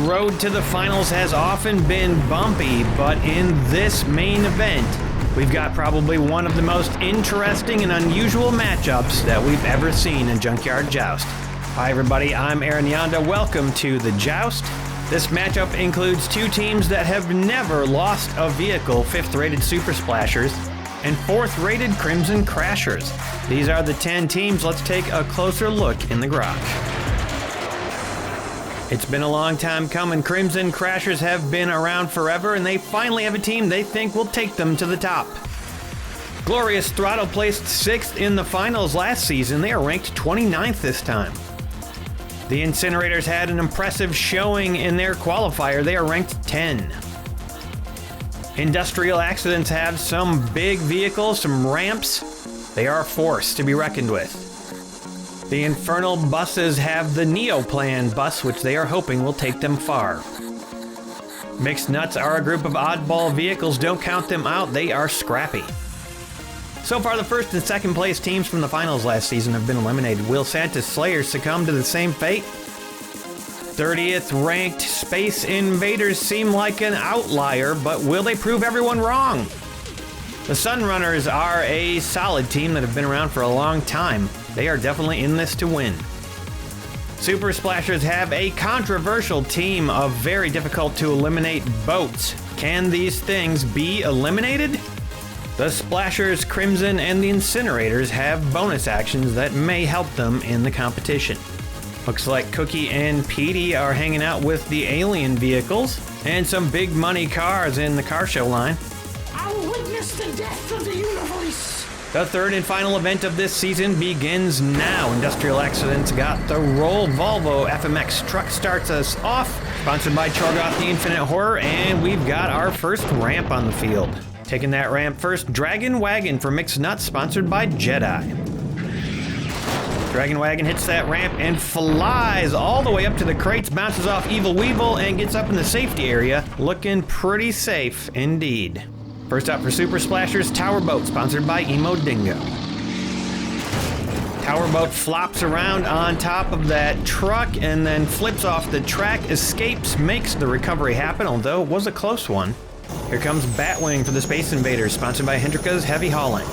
road to the finals has often been bumpy, but in this main event, we've got probably one of the most interesting and unusual matchups that we've ever seen in Junkyard Joust. Hi everybody, I'm Aaron Yonda. Welcome to the Joust. This matchup includes two teams that have never lost a vehicle, 5th rated Super Splashers and 4th rated Crimson Crashers. These are the 10 teams. Let's take a closer look in the garage. It's been a long time coming. Crimson Crashers have been around forever, and they finally have a team they think will take them to the top. Glorious Throttle placed 6th in the finals last season. They are ranked 29th this time. The Incinerators had an impressive showing in their qualifier. They are ranked 10. Industrial Accidents have some big vehicles, some ramps. They are a force to be reckoned with. The Infernal Buses have the Neoplan bus, which they are hoping will take them far. Mixed Nuts are a group of oddball vehicles. Don't count them out, they are scrappy. So far, the first and second place teams from the finals last season have been eliminated. Will Santa's Slayers succumb to the same fate? 30th ranked Space Invaders seem like an outlier, but will they prove everyone wrong? The Sunrunners are a solid team that have been around for a long time. They are definitely in this to win. Super Splashers have a controversial team of very difficult to eliminate boats. Can these things be eliminated? The Splashers, Crimson, and the Incinerators have bonus actions that may help them in the competition. Looks like Cookie and Petey are hanging out with the alien vehicles and some big money cars in the car show line. I'll witness the death of the universe. The third and final event of this season begins now. Industrial Accidents got the Roll Volvo FMX truck starts us off. Sponsored by Chorgoth the Infinite Horror, and we've got our first ramp on the field. Taking that ramp first, Dragon Wagon for Mixed Nuts, sponsored by Jedi. Dragon Wagon hits that ramp and flies all the way up to the crates, bounces off Evil Weevil, and gets up in the safety area, looking pretty safe indeed. First up for Super Splashers, Tower Boat, sponsored by Emo Dingo. Tower Boat flops around on top of that truck and then flips off the track, escapes, makes the recovery happen, although it was a close one. Here comes Batwing for the Space Invaders, sponsored by Hendrika's Heavy Hauling.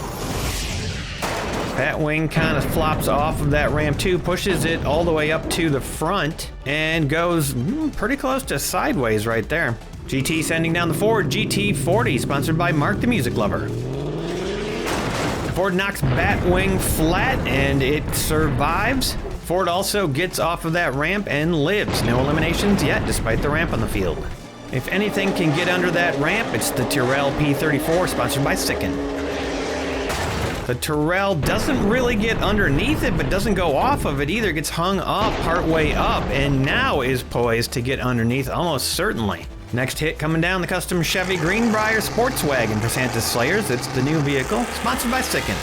Batwing kind of flops off of that ramp too, pushes it all the way up to the front, and goes pretty close to sideways right there. GT sending down the Ford GT40, sponsored by Mark the Music Lover. The Ford knocks Batwing flat and it survives. Ford also gets off of that ramp and lives. No eliminations yet, despite the ramp on the field. If anything can get under that ramp, it's the Tyrrell P34, sponsored by Sicken. The Tyrrell doesn't really get underneath it, but doesn't go off of it either. It gets hung up partway up and now is poised to get underneath almost certainly. Next hit coming down, the custom Chevy Greenbrier Sports Wagon for Santa's Slayers. It's the new vehicle, sponsored by Sicken.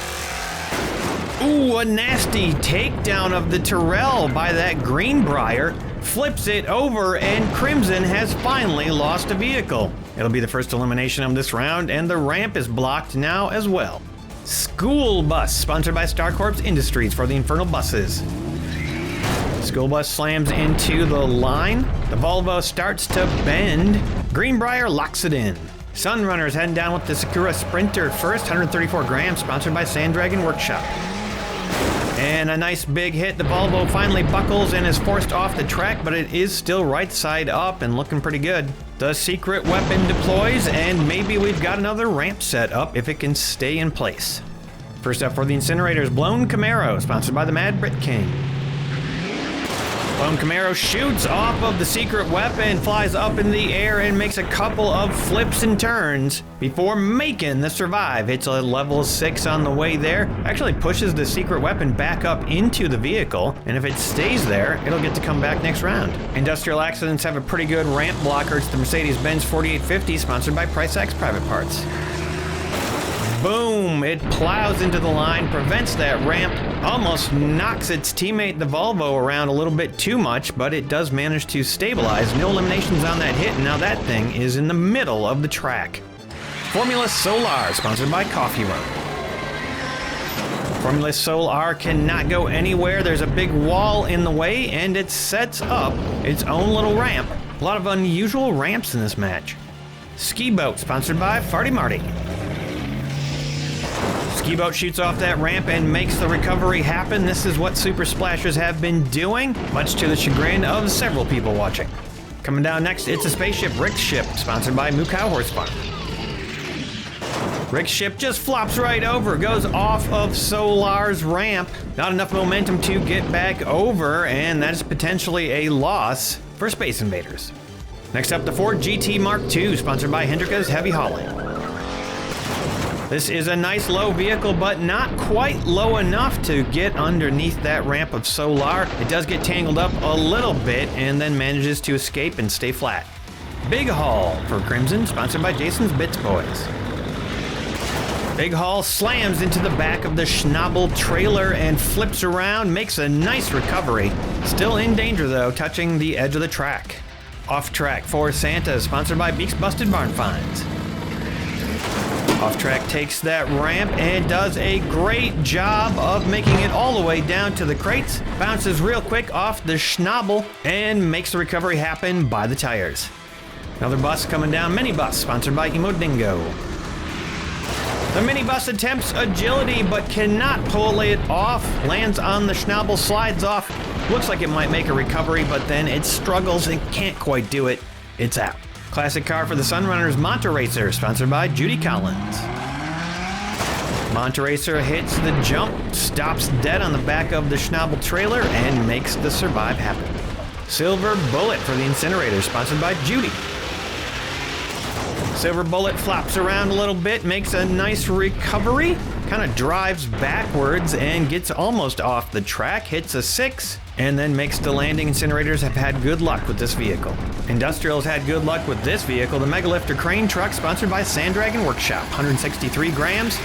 Ooh, a nasty takedown of the Tyrrell by that Greenbrier. Flips it over, and Crimson has finally lost a vehicle. It'll be the first elimination of this round, and the ramp is blocked now as well. School Bus, sponsored by Star Corps Industries for the Infernal Buses. School Bus slams into the line. The Volvo starts to bend. Greenbrier locks it in. Sunrunner's heading down with the Sakura Sprinter first, 134 grams, sponsored by Sanddragon Workshop. And a nice big hit. The Volvo finally buckles and is forced off the track, but it is still right side up and looking pretty good. The secret weapon deploys, and maybe we've got another ramp set up if it can stay in place. First up for the Incinerators, Blown Camaro, sponsored by the Mad Brit King. Blown Camaro shoots off of the secret weapon, flies up in the air, and makes a couple of flips and turns before making the survive. Hits a level 6 on the way there. Actually pushes the secret weapon back up into the vehicle, and if it stays there, it'll get to come back next round. Industrial Accidents have a pretty good ramp blocker. It's the Mercedes-Benz 4850, sponsored by PriceX Private Parts. Boom! It plows into the line, prevents that ramp, almost knocks its teammate, the Volvo, around a little bit too much, but it does manage to stabilize. No eliminations on that hit, and now that thing is in the middle of the track. Formula Solar, sponsored by Coffee Run. Formula Solar cannot go anywhere. There's a big wall in the way, and it sets up its own little ramp. A lot of unusual ramps in this match. Ski Boat, sponsored by Farty Marty. Ski Boat shoots off that ramp and makes the recovery happen. This is what Super Splashers have been doing, much to the chagrin of several people watching. Coming down next, it's a spaceship, Rick's Ship, sponsored by Moo Cow Horse Farm. Rick's ship just flops right over, goes off of Solar's ramp. Not enough momentum to get back over, and that is potentially a loss for Space Invaders. Next up, the Ford GT Mark II, sponsored by Hendrika's Heavy Hauling. This is a nice low vehicle, but not quite low enough to get underneath that ramp of Solar. It does get tangled up a little bit and then manages to escape and stay flat. Big Haul for Crimson, sponsored by Jason's Bits Boys. Big Haul slams into the back of the Schnabel trailer and flips around, makes a nice recovery. Still in danger though, touching the edge of the track. Off Track for Santa, sponsored by Beak's Busted Barn Finds. Off Track takes that ramp and does a great job of making it all the way down to the crates. Bounces real quick off the Schnabel and makes the recovery happen by the tires. Another bus coming down, Minibus, sponsored by Emo Dingo. The minibus attempts agility, but cannot pull it off. Lands on the Schnabel, slides off. Looks like it might make a recovery, but then it struggles and can't quite do it. It's out. Classic car for the Sunrunners, Monteracer, sponsored by Judy Collins. Monteracer hits the jump, stops dead on the back of the Schnabel trailer, and makes the survive happen. Silver Bullet for the Incinerator, sponsored by Judy. Silver Bullet flops around a little bit, makes a nice recovery, kind of drives backwards and gets almost off the track, hits a 6, and then makes the landing. Incinerators have had good luck with this vehicle. Industrial's had good luck with this vehicle, the Megalifter Crane Truck, sponsored by Sanddragon Workshop, 163 grams.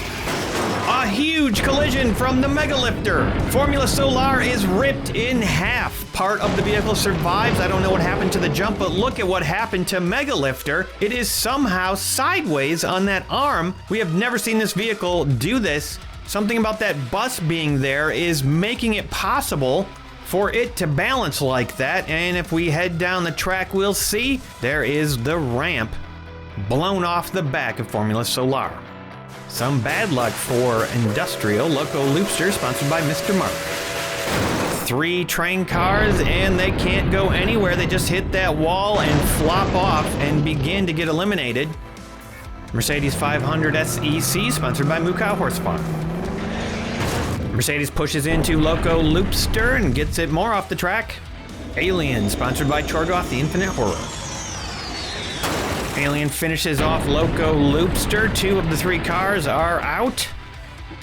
A huge collision from the Megalifter. Formula Solar is ripped in half. Part of the vehicle survives. I don't know what happened to the jump, but look at what happened to Megalifter. It is somehow sideways on that arm. We have never seen this vehicle do this. Something about that bus being there is making it possible for it to balance like that. And if we head down the track, we'll see there is the ramp blown off the back of Formula Solar. Some bad luck for Industrial, Loco Loopster, sponsored by Mr. Mark. 3 train cars and they can't go anywhere. They just hit that wall and flop off and begin to get eliminated. Mercedes 500 SEC, sponsored by Moo Cow Horse Farm. Mercedes pushes into Loco Loopster and gets it more off the track. Alien, sponsored by Chorgoth, the Infinite Horror. Alien finishes off Loco Loopster. 2 of the 3 cars are out.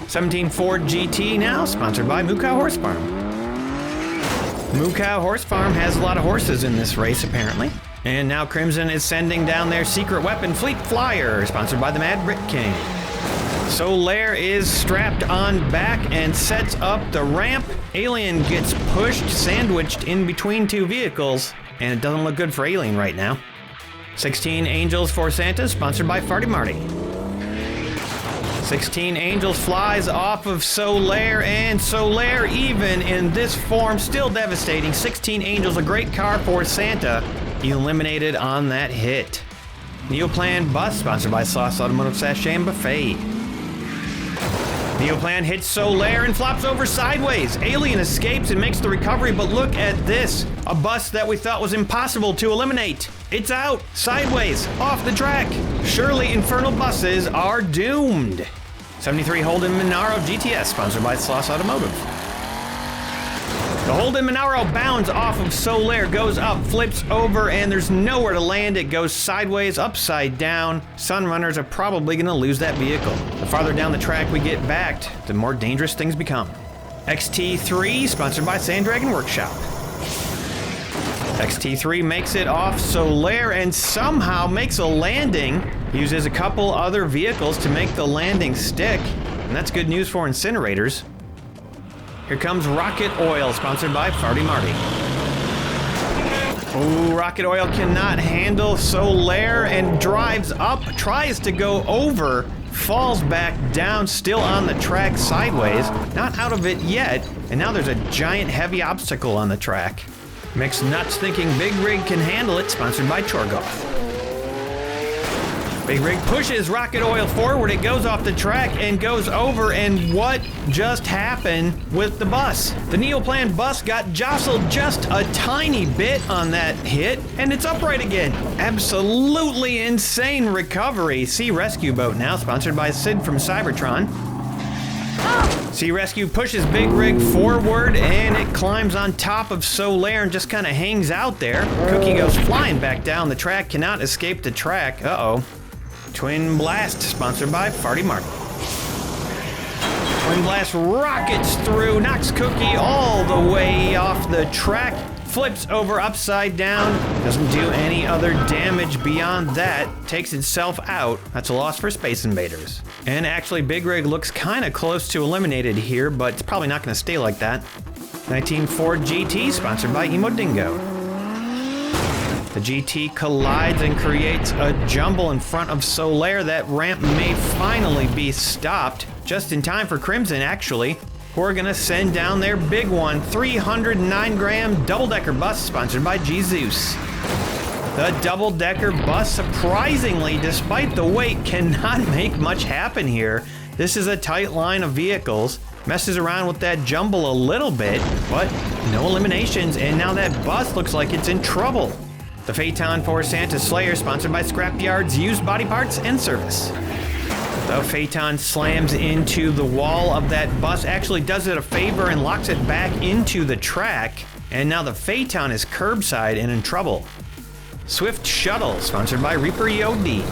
17 Ford GT now, sponsored by Moo Cow Horse Farm. Moo Cow Horse Farm has a lot of horses in this race, apparently. And now Crimson is sending down their secret weapon, Fleet Flyer, sponsored by the Mad Brit King. Solaire is strapped on back and sets up the ramp. Alien gets pushed, sandwiched in between 2 vehicles, and it doesn't look good for Alien right now. 16 Angels for Santa, sponsored by Farty Marty. 16 Angels flies off of Solaire, and Solaire, even in this form, still devastating. 16 Angels, a great car for Santa, eliminated on that hit. Neoplan Bus, sponsored by Sauce Automotive Sachet and Buffet. Neoplan hits Solaire and flops over sideways. Alien escapes and makes the recovery, but look at this. A bus that we thought was impossible to eliminate. It's out, sideways, off the track. Surely infernal buses are doomed. 73 Holden Monaro GTS, sponsored by Sloss Automotive. The Holden Monaro bounds off of Solaire, goes up, flips over, and there's nowhere to land. It goes sideways, upside down. Sunrunners are probably going to lose that vehicle. The farther down the track we get backed, the more dangerous things become. XT3, sponsored by Sanddragon Workshop. XT3 makes it off Solaire and somehow makes a landing. Uses a couple other vehicles to make the landing stick, and that's good news for incinerators. Here comes Rocket Oil, sponsored by Farty Marty. Ooh, Rocket Oil cannot handle Solaire and drives up, tries to go over falls back down, still on the track sideways. Not out of it yet, and now there's a giant heavy obstacle on the track. Mixed Nuts thinking Big Rig can handle it, sponsored by Chorgoth. Big Rig pushes Rocket Oil forward, it goes off the track and goes over, and what just happened with the bus? The Neoplan bus got jostled just a tiny bit on that hit, and it's upright again. Absolutely insane recovery. Sea Rescue Boat now, sponsored by Sid from Cybertron. Sea Rescue pushes Big Rig forward, and it climbs on top of Solaire and just kind of hangs out there. Cookie goes flying back down the track, cannot escape the track. Uh-oh. Twin Blast, sponsored by Farty Martin. Twin Blast rockets through, knocks Cookie all the way off the track, flips over upside down, doesn't do any other damage beyond that, takes itself out. That's a loss for Space Invaders. And actually, Big Rig looks kind of close to eliminated here, but it's probably not going to stay like that. 19 Ford GT, sponsored by Emo Dingo. The GT collides and creates a jumble in front of Solaire. That ramp may finally be stopped, just in time for Crimson, actually. We're gonna send down their big one, 309-gram double-decker bus, sponsored by Jesus. The double-decker bus, surprisingly, despite the weight, cannot make much happen here. This is a tight line of vehicles. Messes around with that jumble a little bit, but no eliminations, and now that bus looks like it's in trouble. The Phaeton for Santa Slayer, sponsored by Scrapyard's Used Body Parts and Service. The Phaeton slams into the wall of that bus, actually does it a favor and locks it back into the track, and now the Phaeton is curbside and in trouble. Swift Shuttle, sponsored by Reaper EOD.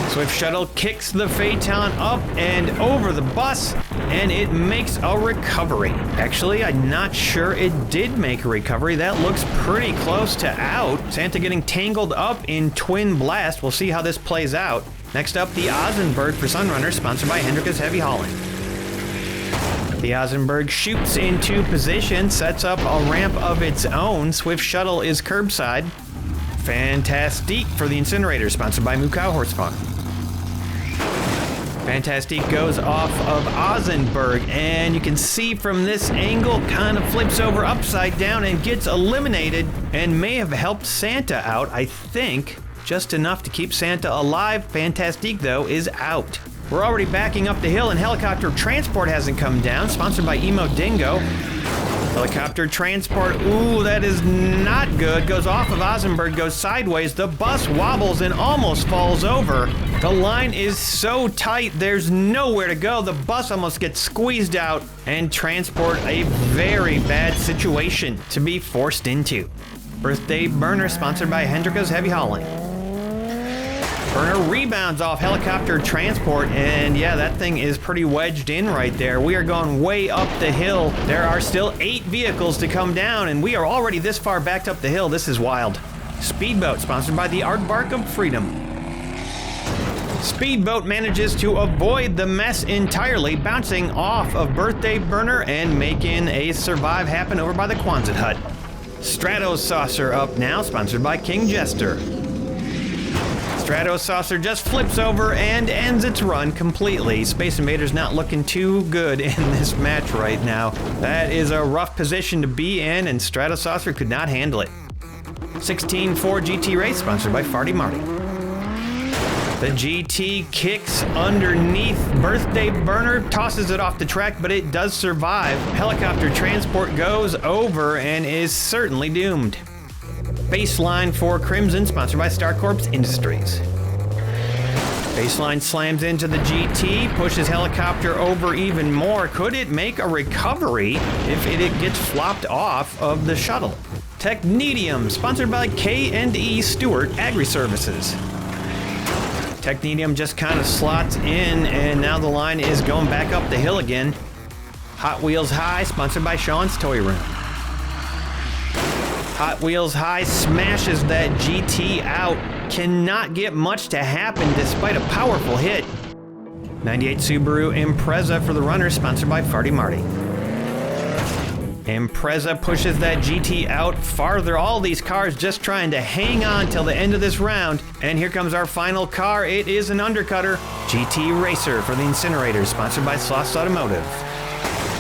Swift Shuttle kicks the Phaeton up and over the bus, and it makes a recovery. Actually, I'm not sure it did make a recovery. That looks pretty close to out. Santa getting tangled up in Twin Blast. We'll see how this plays out. Next up, the Ozenberg for Sunrunner, sponsored by Hendrika's Heavy Hauling. The Ozenberg shoots into position, sets up a ramp of its own. Swift Shuttle is curbside. Fantastique for the Incinerator, sponsored by Mukau Horse Farm. Fantastique goes off of Ozenberg, and you can see from this angle, kind of flips over upside down and gets eliminated, and may have helped Santa out, I think. Just enough to keep Santa alive. Fantastique, though, is out. We're already backing up the hill, and Helicopter Transport hasn't come down, sponsored by Emo Dingo. Helicopter Transport, ooh, that is not good. Goes off of Ozenberg, goes sideways. The bus wobbles and almost falls over. The line is so tight, there's nowhere to go. The bus almost gets squeezed out, and Transport, a very bad situation to be forced into. Birthday Burner, sponsored by Hendrika's Heavy Hauling. Burner rebounds off Helicopter Transport, and yeah, that thing is pretty wedged in right there. We are going way up the hill. There are still 8 vehicles to come down, and we are already this far backed up the hill. This is wild. Speedboat, sponsored by the Aardvark of Freedom. Speedboat manages to avoid the mess entirely, bouncing off of Birthday Burner and making a survive happen over by the Quonset hut. Strato Saucer up now, sponsored by King Jester. Strato Saucer just flips over and ends its run completely. Space Invader's not looking too good in this match right now. That is a rough position to be in, and Strato Saucer could not handle it. 16 Ford GT Race, sponsored by Farty Marty. The GT kicks underneath Birthday Burner, tosses it off the track, but it does survive. Helicopter Transport goes over and is certainly doomed. Baseline for Crimson, sponsored by StarCorps Industries. Baseline slams into the GT, pushes Helicopter over even more. Could it make a recovery if it gets flopped off of the shuttle? Technetium, sponsored by K&E Stewart Agri-Services. Technetium just kind of slots in, and now the line is going back up the hill again. Hot Wheels High, sponsored by Sean's Toy Room. Hot Wheels High smashes that GT out. Cannot get much to happen despite a powerful hit. 98 Subaru Impreza for the runner, sponsored by Farty Marty. Impreza pushes that GT out farther. All these cars just trying to hang on till the end of this round. And here comes our final car. It is an undercutter. GT Racer for the Incinerators, sponsored by Sloss Automotive.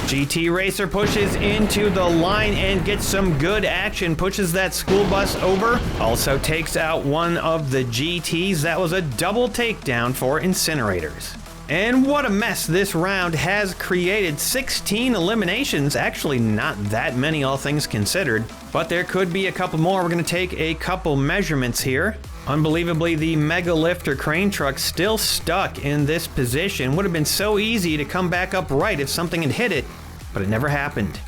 GT Racer pushes into the line and gets some good action, pushes that school bus over, also takes out one of the GTs. That was a double takedown for Incinerators. And what a mess this round has created. 16 eliminations, actually not that many all things considered, but there could be a couple more. We're going to take a couple measurements here. Unbelievably, the mega lift or crane truck still stuck in this position. Would have been so easy to come back up right if something had hit it, but it never happened.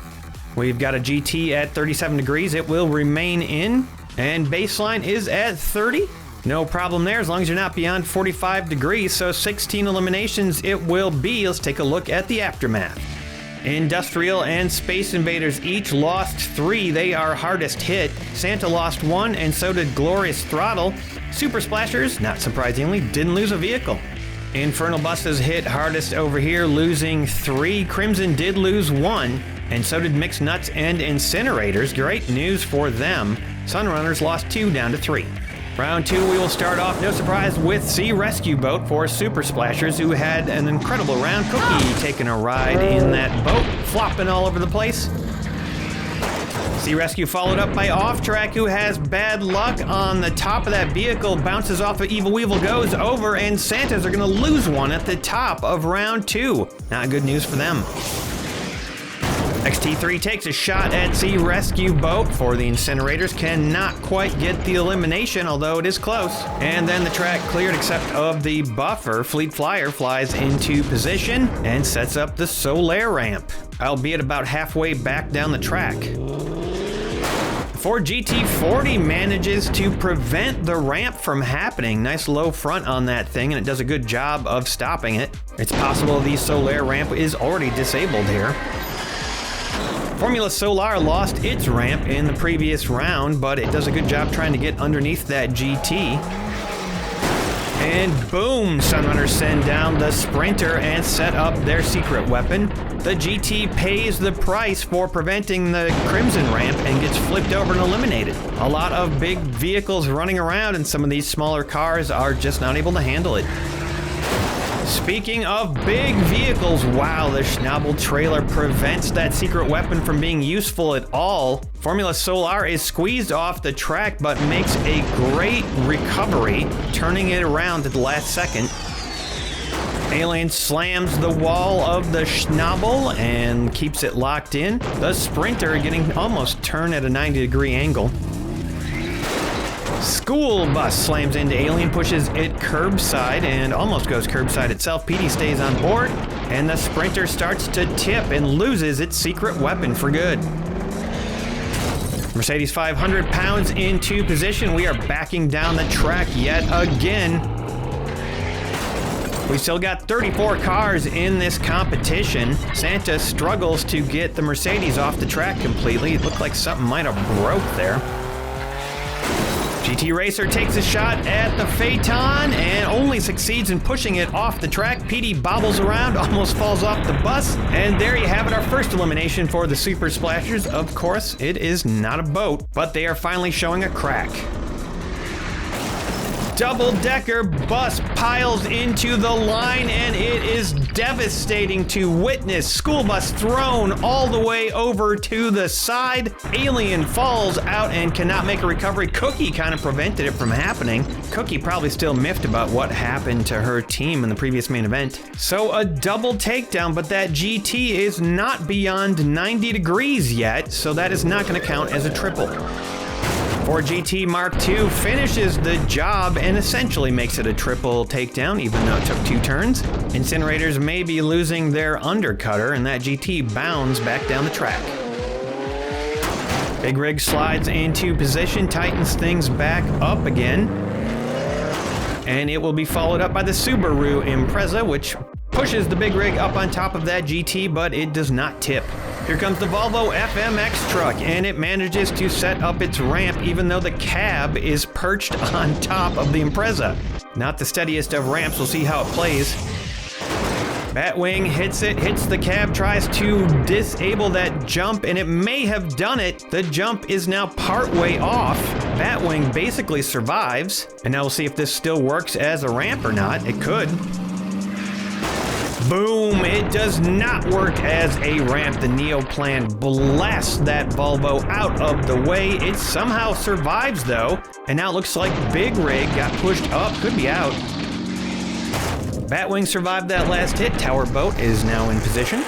We've got a GT at 37 degrees. It will remain in, and baseline is at 30. No problem there as long as you're not beyond 45 degrees, so 16 eliminations it will be. Let's take a look at the aftermath. Industrial and Space Invaders each lost 3. They are hardest hit. Santa lost 1, and so did Glorious Throttle. Super Splashers, not surprisingly, didn't lose a vehicle. Infernal Buses hit hardest over here, losing 3. Crimson did lose 1, and so did Mixed Nuts and Incinerators. Great news for them. Sunrunners lost 2 down to 3. Round 2, we will start off, no surprise, with Sea Rescue Boat for Super Splashers, who had an incredible round. Cookie taking a ride in that boat, flopping all over the place. Sea Rescue followed up by Off Track, who has bad luck on the top of that vehicle, bounces off of Evil Weevil, goes over, and Santas are going to lose one at the top of round 2. Not good news for them. XT3 takes a shot at Sea Rescue Boat for the Incinerators, cannot quite get the elimination, although it is close. And then the track cleared except of the buffer. Fleet Flyer flies into position and sets up the Solaire ramp, albeit about halfway back down the track. Ford GT40 manages to prevent the ramp from happening. Nice low front on that thing, and it does a good job of stopping it. It's possible the Solaire ramp is already disabled here. Formula Solar lost its ramp in the previous round, but it does a good job trying to get underneath that GT. And boom, Sunrunners send down the Sprinter and set up their secret weapon. The GT pays the price for preventing the Crimson ramp and gets flipped over and eliminated. A lot of big vehicles running around, and some of these smaller cars are just not able to handle it. Speaking of big vehicles, wow, the Schnabel trailer prevents that secret weapon from being useful at all. Formula Solar is squeezed off the track, but makes a great recovery, turning it around at the last second. Alien slams the wall of the Schnabel and keeps it locked in. The Sprinter getting almost turned at a 90-degree angle. School bus slams into Alien, pushes it curbside, and almost goes curbside itself. PD stays on board, and the Sprinter starts to tip and loses its secret weapon for good. Mercedes 500 pounds into position. We are backing down the track yet again. We still got 34 cars in this competition. Santa struggles to get the Mercedes off the track completely. It looked like something might have broke there. GT Racer takes a shot at the Phaeton and only succeeds in pushing it off the track. PD bobbles around, almost falls off the bus. And there you have it, our first elimination for the Super Splashers. Of course, it is not a boat, but they are finally showing a crack. Double-decker bus piles into the line, and it is devastating to witness. School bus thrown all the way over to the side. Alien falls out and cannot make a recovery. Cookie kind of prevented it from happening. Cookie probably still miffed about what happened to her team in the previous main event. So a double takedown, but that GT is not beyond 90 degrees yet, so that is not going to count as a triple. Ford GT Mark II finishes the job and essentially makes it a triple takedown, even though it took 2 turns. Incinerators may be losing their undercutter, and that GT bounds back down the track. Big Rig slides into position, tightens things back up again. And it will be followed up by the Subaru Impreza, which pushes the Big Rig up on top of that GT, but it does not tip. Here comes the Volvo FMX truck, and it manages to set up its ramp even though the cab is perched on top of the Impreza. Not the steadiest of ramps, we'll see how it plays. Batwing hits it, hits the cab, tries to disable that jump, and it may have done it. The jump is now partway off. Batwing basically survives, and now we'll see if this still works as a ramp or not. It could. Boom! It does not work as a ramp. The Neoplan blasts that Volvo out of the way. It somehow survives though, and now it looks like Big Rig got pushed up, could be out. Batwing survived that last hit. Tower Boat is now in position.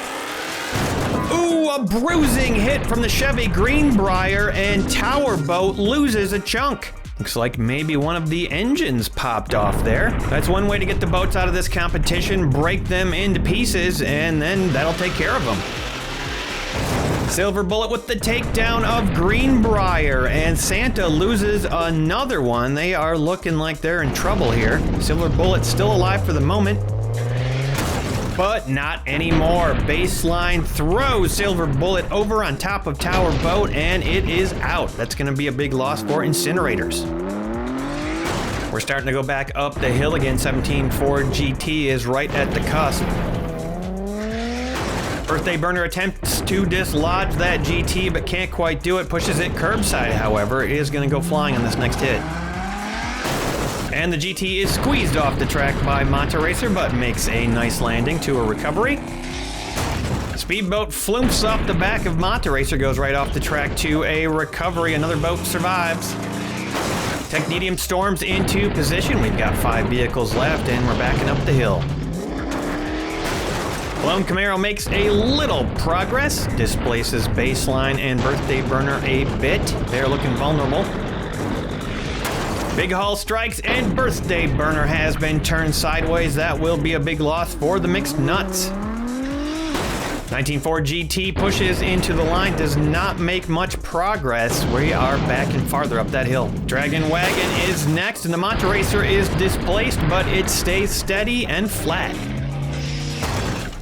Ooh, a bruising hit from the Chevy Greenbrier, and Tower Boat loses a chunk. Looks like maybe one of the engines popped off there. That's one way to get the boats out of this competition, break them into pieces, and then that'll take care of them. Silver Bullet with the takedown of Greenbrier, and Santa loses another one. They are looking like they're in trouble here. Silver Bullet still alive for the moment, but not anymore. Baseline throws Silver Bullet over on top of Tower Boat, and it is out. That's gonna be a big loss for Incinerators. We're starting to go back up the hill again. 17 Ford GT is right at the cusp. Birthday Burner attempts to dislodge that GT, but can't quite do it. Pushes it curbside, however. It is gonna go flying on this next hit. And the GT is squeezed off the track by Manta Racer, but makes a nice landing to a recovery. Speedboat flumps off the back of Manta Racer, goes right off the track to a recovery. Another boat survives. Technetium storms into position. We've got 5 vehicles left, and we're backing up the hill. Clone Camaro makes a little progress, displaces Baseline and Birthday Burner a bit. They're looking vulnerable. Big Haul strikes, and Birthday Burner has been turned sideways. That will be a big loss for the Mixed Nuts. 19 Ford GT pushes into the line, does not make much progress. We are backing farther up that hill. Dragon Wagon is next, and the Manta Racer is displaced, but it stays steady and flat.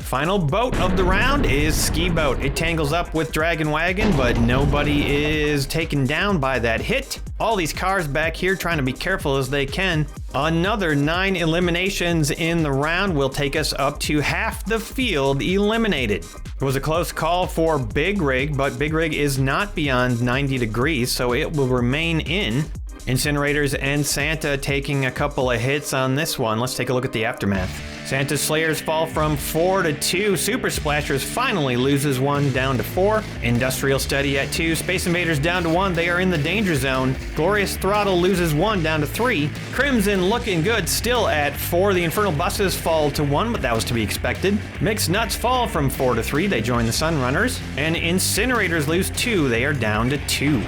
Final boat of the round is Ski Boat. It tangles up with Dragon Wagon, but nobody is taken down by that hit. All these cars back here trying to be careful as they can. Another 9 eliminations in the round will take us up to half the field eliminated. It was a close call for Big Rig, but Big Rig is not beyond 90 degrees, so it will remain in. Incinerators and Santa taking a couple of hits on this one. Let's take a look at the aftermath. Santa's Slayers fall from 4 to 2. Super Splashers finally loses 1 down to 4. Industrial steady at 2. Space Invaders down to 1. They are in the danger zone. Glorious Throttle loses 1 down to 3. Crimson looking good, still at 4. The Infernal Buses fall to 1, but that was to be expected. Mixed Nuts fall from 4 to 3. They join the Sunrunners. And Incinerators lose 2. They are down to 2.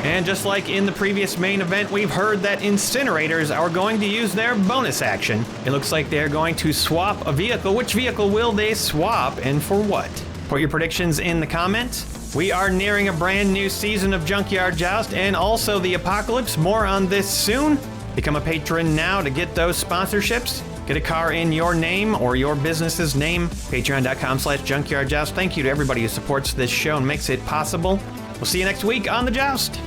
And just like in the previous main event, we've heard that Incinerators are going to use their bonus action. It looks like they're going to swap a vehicle. Which vehicle will they swap, and for what? Put your predictions in the comments. We are nearing a brand new season of Junkyard Joust and also the Apocalypse. More on this soon. Become a patron now to get those sponsorships. Get a car in your name or your business's name. Patreon.com/JunkyardJoust. Thank you to everybody who supports this show and makes it possible. We'll see you next week on The Joust.